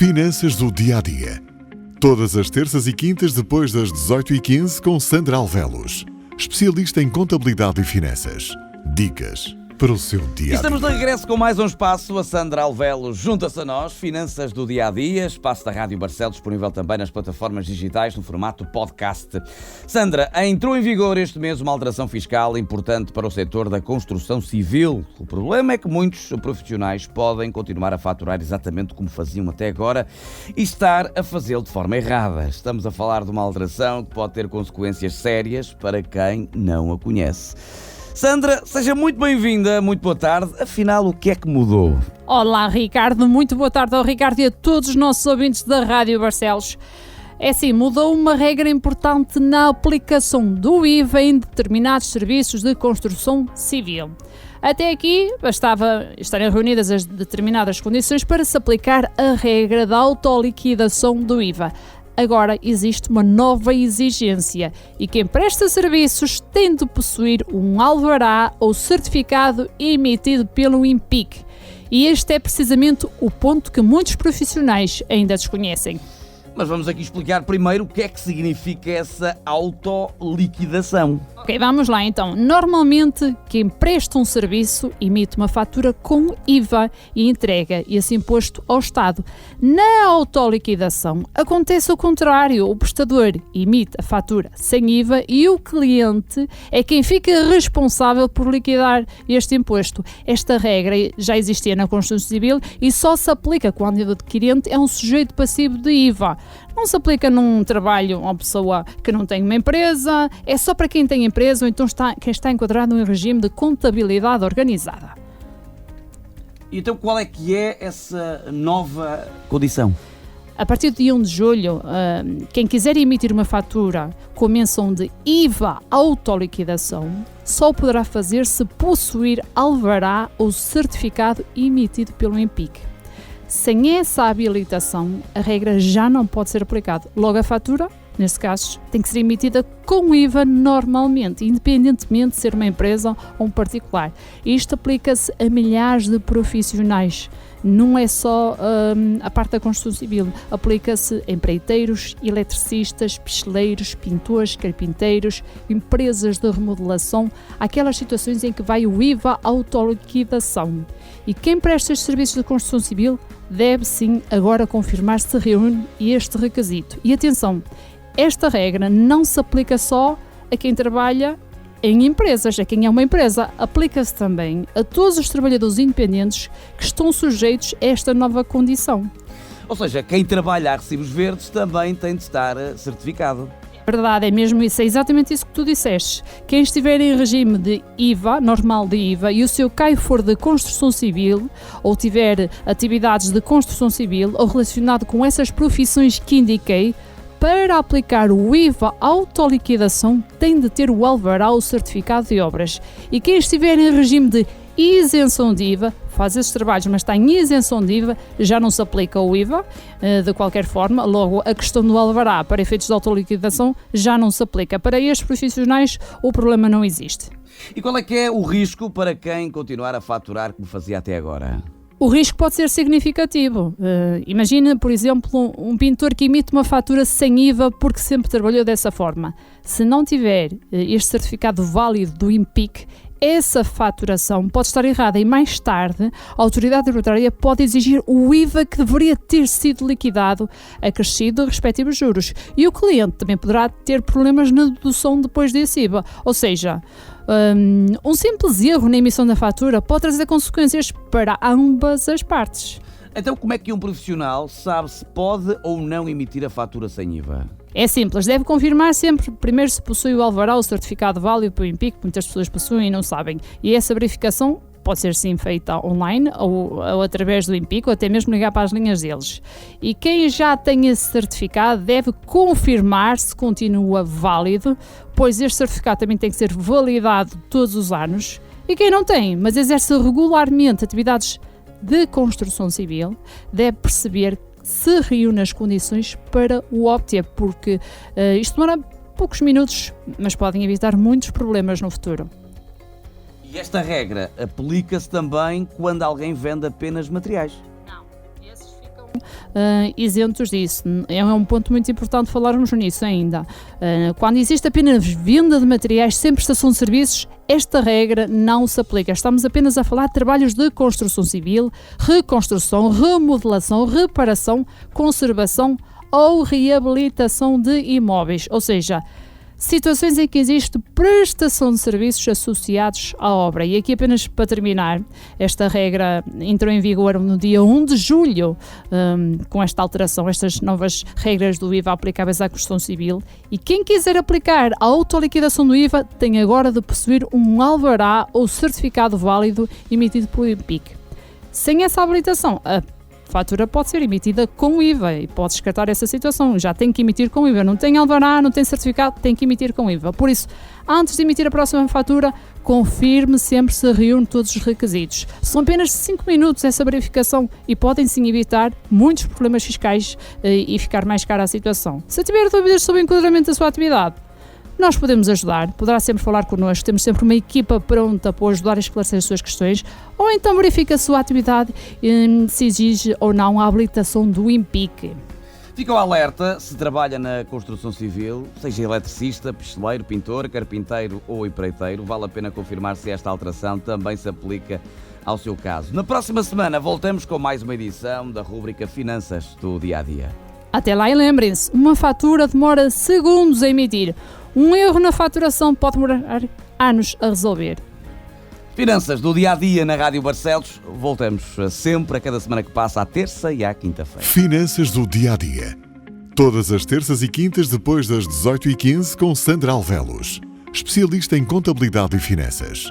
Finanças do dia-a-dia. Todas as terças e quintas depois das 18h15 com Sandra Alvelos, especialista em contabilidade e finanças. Dicas para o seu dia-a-dia. Estamos de regresso com mais um espaço. A Sandra Alvelos junta-se a nós. Finanças do dia-a-dia, espaço da Rádio Barcelos, disponível também nas plataformas digitais no formato podcast. Sandra, entrou em vigor este mês uma alteração fiscal importante para o setor da construção civil. O problema é que muitos profissionais podem continuar a faturar exatamente como faziam até agora e estar a fazê-lo de forma errada. Estamos a falar de uma alteração que pode ter consequências sérias para quem não a conhece. Sandra, seja muito bem-vinda, muito boa tarde. Afinal, o que é que mudou? Olá, Ricardo. Muito boa tarde ao Ricardo e a todos os nossos ouvintes da Rádio Barcelos. É assim, mudou uma regra importante na aplicação do IVA em determinados serviços de construção civil. Até aqui, bastava estarem reunidas as determinadas condições para se aplicar a regra da autoliquidação do IVA. Agora existe uma nova exigência e quem presta serviços tem de possuir um alvará ou certificado emitido pelo INPIC. E este é precisamente o ponto que muitos profissionais ainda desconhecem. Mas vamos aqui explicar primeiro o que é que significa essa autoliquidação. Ok, vamos lá então. Normalmente, quem presta um serviço emite uma fatura com IVA e entrega esse imposto ao Estado. Na autoliquidação, acontece o contrário. O prestador emite a fatura sem IVA e o cliente é quem fica responsável por liquidar este imposto. Esta regra já existia na Construção Civil e só se aplica quando o adquirente é um sujeito passivo de IVA. Não se aplica num trabalho a uma pessoa que não tem uma empresa, é só para quem tem empresa ou então quem está enquadrado em regime de contabilidade organizada. Então qual é que é essa nova condição? A partir do dia 1 de julho, quem quiser emitir uma fatura com a menção de IVA autoliquidação só poderá fazer se possuir alvará ou certificado emitido pelo INPIC. Sem essa habilitação, a regra já não pode ser aplicada. Logo, a fatura, neste caso, tem que ser emitida com IVA normalmente, independentemente de ser uma empresa ou um particular. Isto aplica-se a milhares de profissionais. Não é só a parte da construção civil, aplica-se a empreiteiros, eletricistas, picheleiros, pintores, carpinteiros, empresas de remodelação, aquelas situações em que vai o IVA autoliquidação. E quem presta estes serviços de construção civil deve sim agora confirmar se reúne este requisito. E atenção, esta regra não se aplica só a quem trabalha em empresas, a quem é uma empresa, aplica-se também a todos os trabalhadores independentes que estão sujeitos a esta nova condição. Ou seja, quem trabalha a recibos verdes também tem de estar certificado. Verdade, é mesmo isso, é exatamente isso que tu disseste. Quem estiver em regime de IVA, normal de IVA, e o seu CAI for de construção civil, ou tiver atividades de construção civil, ou relacionado com essas profissões que indiquei, para aplicar o IVA autoliquidação tem de ter o alvará ou certificado de obras. E quem estiver em regime de isenção de IVA, faz esses trabalhos, mas está em isenção de IVA, já não se aplica o IVA, de qualquer forma. Logo, a questão do alvará para efeitos de autoliquidação já não se aplica. Para estes profissionais, o problema não existe. E qual é que é o risco para quem continuar a faturar como fazia até agora? O risco pode ser significativo. Imagina, por exemplo, um pintor que emite uma fatura sem IVA porque sempre trabalhou dessa forma. Se não tiver este certificado válido do INPIC, essa faturação pode estar errada e mais tarde a autoridade tributária pode exigir o IVA que deveria ter sido liquidado, acrescido de respectivos juros. E o cliente também poderá ter problemas na dedução depois desse IVA. Ou seja, um simples erro na emissão da fatura pode trazer consequências para ambas as partes. Então como é que um profissional sabe se pode ou não emitir a fatura sem IVA? É simples, deve confirmar sempre primeiro se possui o alvará ou certificado válido pelo INPIC, que muitas pessoas possuem e não sabem. E essa verificação pode ser sim feita online ou através do INPIC ou até mesmo ligar para as linhas deles. E quem já tem esse certificado deve confirmar se continua válido, pois este certificado também tem que ser validado todos os anos. E quem não tem, mas exerce regularmente atividades de construção civil, deve perceber se reúne as condições para o obter, porque isto demora poucos minutos, mas podem evitar muitos problemas no futuro. E esta regra aplica-se também quando alguém vende apenas materiais? Não, esses ficam isentos disso. É um ponto muito importante falarmos nisso ainda. Quando existe apenas venda de materiais sem prestação de serviços, esta regra não se aplica. Estamos apenas a falar de trabalhos de construção civil, reconstrução, remodelação, reparação, conservação ou reabilitação de imóveis, ou seja, situações em que existe prestação de serviços associados à obra. E aqui apenas para terminar, esta regra entrou em vigor no dia 1 de julho, com esta alteração, estas novas regras do IVA aplicáveis à construção civil, e quem quiser aplicar a autoliquidação do IVA tem agora de possuir um alvará ou certificado válido emitido pelo IMPIC. Sem essa habilitação, a fatura pode ser emitida com IVA e pode descartar essa situação. Já tem que emitir com IVA. Não tem alvará, não tem certificado, tem que emitir com IVA. Por isso, antes de emitir a próxima fatura, confirme sempre se reúne todos os requisitos. São apenas 5 minutos essa verificação e podem sim evitar muitos problemas fiscais e ficar mais cara a situação. Se tiver dúvidas sobre o enquadramento da sua atividade, nós podemos ajudar, poderá sempre falar connosco, temos sempre uma equipa pronta para ajudar a esclarecer as suas questões, ou então verifique a sua atividade se exige ou não a habilitação do IMPIC. Fica o alerta, se trabalha na construção civil, seja eletricista, picheleiro, pintor, carpinteiro ou empreiteiro, vale a pena confirmar se esta alteração também se aplica ao seu caso. Na próxima semana voltamos com mais uma edição da rúbrica Finanças do Dia-a-Dia. Até lá e lembrem-se, uma fatura demora segundos a emitir. Um erro na faturação pode demorar anos a resolver. Finanças do Dia-a-Dia na Rádio Barcelos. Voltamos sempre a cada semana que passa, à terça e à quinta-feira. Finanças do Dia-a-Dia. Todas as terças e quintas depois das 18h15 com Sandra Alvelos, especialista em contabilidade e finanças.